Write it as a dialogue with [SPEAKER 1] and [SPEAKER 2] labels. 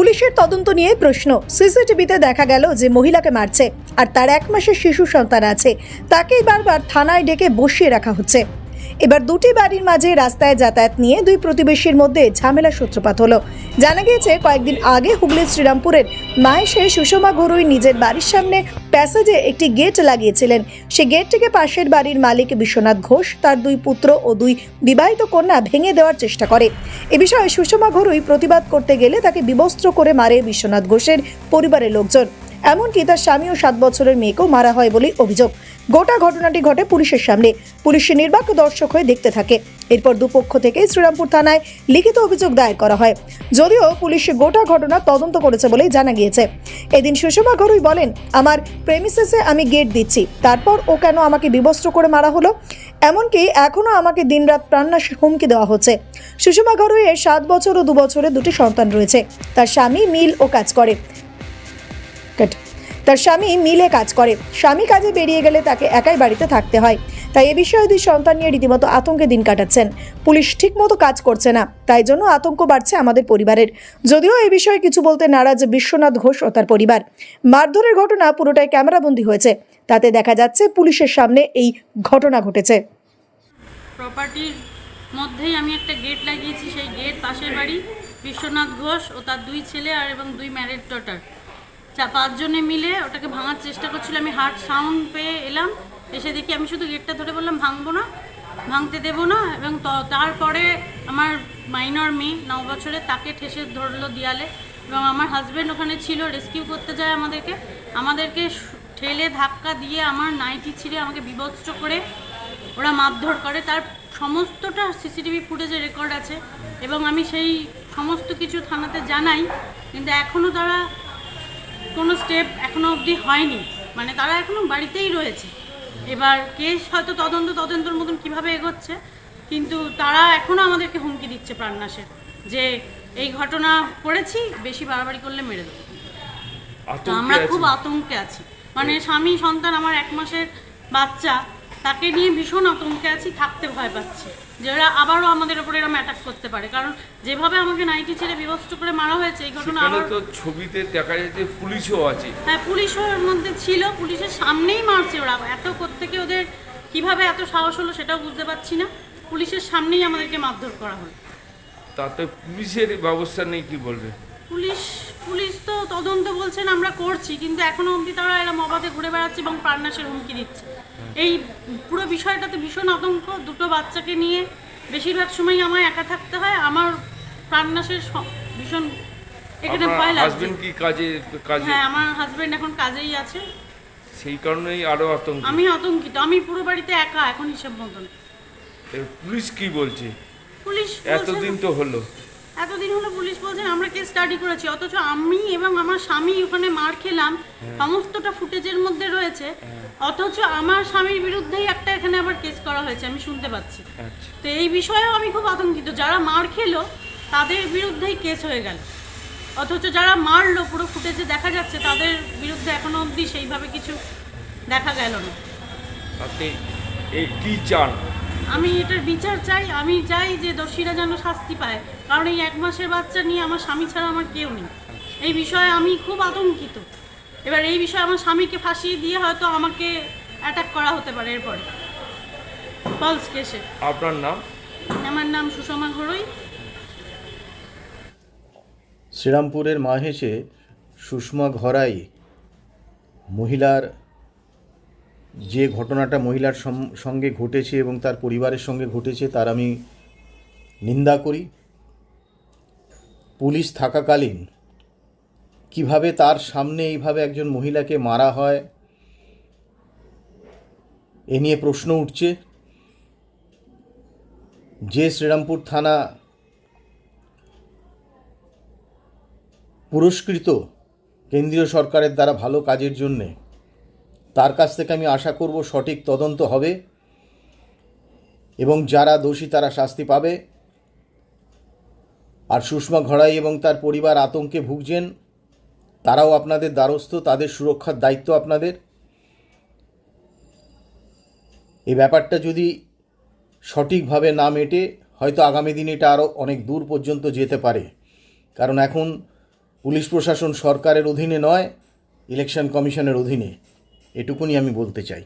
[SPEAKER 1] পুলিশের তদন্ত নিয়ে প্রশ্ন। সিসিটিভিতে দেখা গেল যে মহিলাকে মারছে আর তার 1 মাসের শিশু সন্তান আছে, তাকেই বারবার থানায় ডেকে বসিয়ে রাখা হচ্ছে। এবার দুটি বাড়ির মাঝে রাস্তায় যাতায়াত নিয়ে দুই প্রতিবেশীর মধ্যে ঝামেলার সূত্রপাত হলো। জানা গিয়েছে কয়েকদিন আগে হুগলির শ্রীরামপুরের মাহেশে সুষমা ঘরুই নিজের বাড়ির সামনে প্যাসেজে একটি গেট লাগিয়েছিলেন। সে গেটটিকে পাশের বাড়ির মালিক বিশ্বনাথ ঘোষ, তার 2 পুত্র ও 2 বিবাহিত কন্যা ভেঙে দেওয়ার চেষ্টা করে। এ বিষয়ে সুষমা ঘরুই প্রতিবাদ করতে গেলে তাকে বিবস্ত্র করে মারে বিশ্বনাথ ঘোষের পরিবারের লোকজন। এমনকি তার স্বামী ও 7 বছরের মেয়েকেও মারা হয় বলে অভিযোগ। গোটা ঘটনাটি ঘটে পুলিশের সামনে। পুলিশের নির্বাক দর্শক হয়ে দেখতে থাকে। এরপর দুপক্ষ থেকে শ্রীরামপুর থানায় লিখিত অভিযোগ দায়ের করা হয়। যদিও পুলিশ গোটা ঘটনা তদন্ত করেছে বলেই জানা গিয়েছে। এদিন সুষমা ঘরুই বলেন, আমার প্রেমিসেসে আমি গেট দিচ্ছি, তারপর ও কেন আমাকে বিবস্ত্র করে মারা হলো? এমনকি এখনো আমাকে দিনরাত প্রাণনাশের হুমকি দেওয়া হচ্ছে। সুষমা ঘরুইয়ের 7 বছর ও 2 বছরের 2টি সন্তান রয়েছে। তার স্বামী মিলে কাজ করে। স্বামী কাজে বেরিয়ে গেলে তাকে একাই বাড়িতে থাকতে হয়। তাই এ বিষয়ে 2 সন্তান নিয়ে রীতিমতো আতঙ্কে দিন কাটাচ্ছেন। পুলিশ ঠিকমতো কাজ করছে না, তাই জন্য আতঙ্ক বাড়ছে আমাদের পরিবারের। যদিও এই বিষয়ে কিছু বলতে নারাজ বিশ্বনাথ ঘোষ ও তার পরিবার। মারধরের ঘটনা পুরোটাই ক্যামেরাবন্দী হয়েছে। তাতে দেখা যাচ্ছে পুলিশের সামনে এই ঘটনা ঘটেছে।
[SPEAKER 2] প্রপার্টির মধ্যেই আমি একটা গেট লাগিয়েছি। সেই গেট পাশের বাড়ি বিশ্বনাথ ঘোষ ও তার 2 ছেলে আর এবং 2 ম্যারেড ডটার 5 জনে মিলে ওটাকে ভাঙার চেষ্টা করছিল। আমি হার্ট সাউন্ড পেয়ে এলাম, এসে দেখি, আমি শুধু গেটটা ধরে বললাম ভাঙবো না, ভাঙতে দেবো না। এবং তারপরে আমার মাইনর মেয়ে 9 বছরে, তাকে ঠেসে ধরলো দেয়ালে। এবং আমার হাজব্যান্ড ওখানে ছিল, রেস্কিউ করতে যায় আমাদেরকে ঠেলে ধাক্কা দিয়ে আমার নাইটি ছিঁড়ে আমাকে বিভৎস করে ওরা মারধর করে। তার সমস্তটা সিসিটিভি ফুটেজে রেকর্ড আছে এবং আমি সেই সমস্ত কিছু থানাতে জানাই, কিন্তু এখনও তারা কোনো স্টেপ এখনও অবধি হয়নি। মানে তারা এখনও বাড়িতেই রয়েছে। এবার কেস হয়তো তদন্তর মতন কীভাবে এগোচ্ছে, কিন্তু তারা এখনও আমাদেরকে হুমকি দিচ্ছে প্রাণনাশের, যে এই ঘটনা করেছি, বেশি বাড়াবাড়ি করলে মেরে দেবো। আমরা খুব আতঙ্কে আছি। মানে স্বামী, সন্তান, আমার 1 মাসের বাচ্চা, তাকে নিয়ে ভীষণ আতঙ্কে আছি, থাকতে ভয় পাচ্ছি যে ওরা আবারও আমাদের উপর এরকম অ্যাটাক করতে পারে। কারণ যেভাবে আমাকে নাইটি ছেড়ে বিভৎস করে মারা হয়েছে, এই ঘটনা আবার
[SPEAKER 3] তো ছবিতে দেখা যাচ্ছে পুলিশও আছে।
[SPEAKER 2] হ্যাঁ, পুলিশও এর মধ্যে ছিল। পুলিশের সামনেই মারছে ওরা। এত কোত্থেকে ওদের কিভাবে এত সাহস হলো সেটাও বুঝতে পারছি না। পুলিশের সামনেই আমাদেরকে মারধর করা হলো।
[SPEAKER 3] তাতে পুলিশের ব্যবস্থা নেই, কি বলবে?
[SPEAKER 2] পুলিশ তো তদন্ত বলছেন আমরা করছি, কিন্তু এখনো অবধি তারা এরকম অবাধে ঘুরে বেড়াচ্ছে এবং প্রাণনাশের হুমকি দিচ্ছে। এই পুরো বিষয়টাতে ভীষণ আতঙ্ক। 2টো বাচ্চাকে নিয়ে বেশিরভাগ সময় আমায় একা থাকতে হয়। আমার প্রাণনাশের ভীষণ এখানে ভয় লাগছে।
[SPEAKER 3] হাজবেন্ড কি কাজে?
[SPEAKER 2] হ্যাঁ, আমার হাজবেন্ড এখন কাজেই আছে।
[SPEAKER 3] সেই কারণেই আরো আতঙ্ক।
[SPEAKER 2] আমি আতঙ্কিত। আমি পুরো বাড়িতে একা এখন হিসেব মতন।
[SPEAKER 3] পুলিশ কি বলছে?
[SPEAKER 2] পুলিশ
[SPEAKER 3] এতদিন হলো
[SPEAKER 2] পুলিশ বলছেন আমরা কেস স্টাডি করেছি, অথচ আমি এবং আমার স্বামী ওখানে মার খেলাম, সমস্তটা ফুটেজের মধ্যে রয়েছে। অথচ আমার স্বামীর বিরুদ্ধেই একটা এখানে আবার কেস করা হয়েছে, আমি শুনতে পাচ্ছি। তো এই বিষয়েও আমি খুব আতঙ্কিত। যারা মার খেলো তাদের বিরুদ্ধেই কেস হয়ে গেল, অথচ যারা মারলো পুরো ফুটেজে দেখা যাচ্ছে তাদের বিরুদ্ধে এখনো অবধি সেইভাবে কিছু দেখা গেল না।
[SPEAKER 3] আপনি এই কি চান?
[SPEAKER 2] আমি এটার বিচার চাই। আমি চাই যে দোষীরা যেন শাস্তি পায়, কারণ এই 1 মাসের বাচ্চা নিয়ে আমার স্বামী ছাড়া আমার কেউ নেই। এই বিষয়ে আমি খুব আতঙ্কিত। এবার এই বিষয়ে আমার স্বামীকে ফাঁসিয়ে দিয়ে হয়তো আমাকে অ্যাটাক করা হতে পারে এরপরে ফলস কেসে।
[SPEAKER 3] আপনার নাম?
[SPEAKER 2] আমার নাম সুষমা ঘরুই।
[SPEAKER 4] শ্রীরামপুরের মাহেশে সুষমা ঘরাই মহিলার যে ঘটনাটা মহিলার সঙ্গে ঘটেছে এবং তার পরিবারের সঙ্গে ঘটেছে, তার আমি নিন্দা করি। পুলিশ থাকাকালীন কিভাবে তার সামনে এইভাবে একজন মহিলাকে মারা হয়, এ নিয়ে প্রশ্ন উঠছে। যে শ্রীরামপুর থানা পুরস্কৃত কেন্দ্রীয় সরকারের দ্বারা ভালো কাজের জন্যে, তার কাছ থেকে আমি আশা করব সঠিক তদন্ত হবে এবং যারা দোষী তারা শাস্তি পাবে। আর সুষমা ঘরাই এবং তার পরিবার আতঙ্কে ভুগছেন, তারাও আপনাদের দ্বারস্থ, তাদের সুরক্ষার দায়িত্ব আপনাদের। এই ব্যাপারটা যদি সঠিকভাবে না মেটে, হয়তো আগামী দিনে এটা আরও অনেক দূর পর্যন্ত যেতে পারে। কারণ এখন পুলিশ প্রশাসন সরকারের অধীনে নয়, ইলেকশন কমিশনের অধীনে। এটুকুনি আমি বলতে চাই।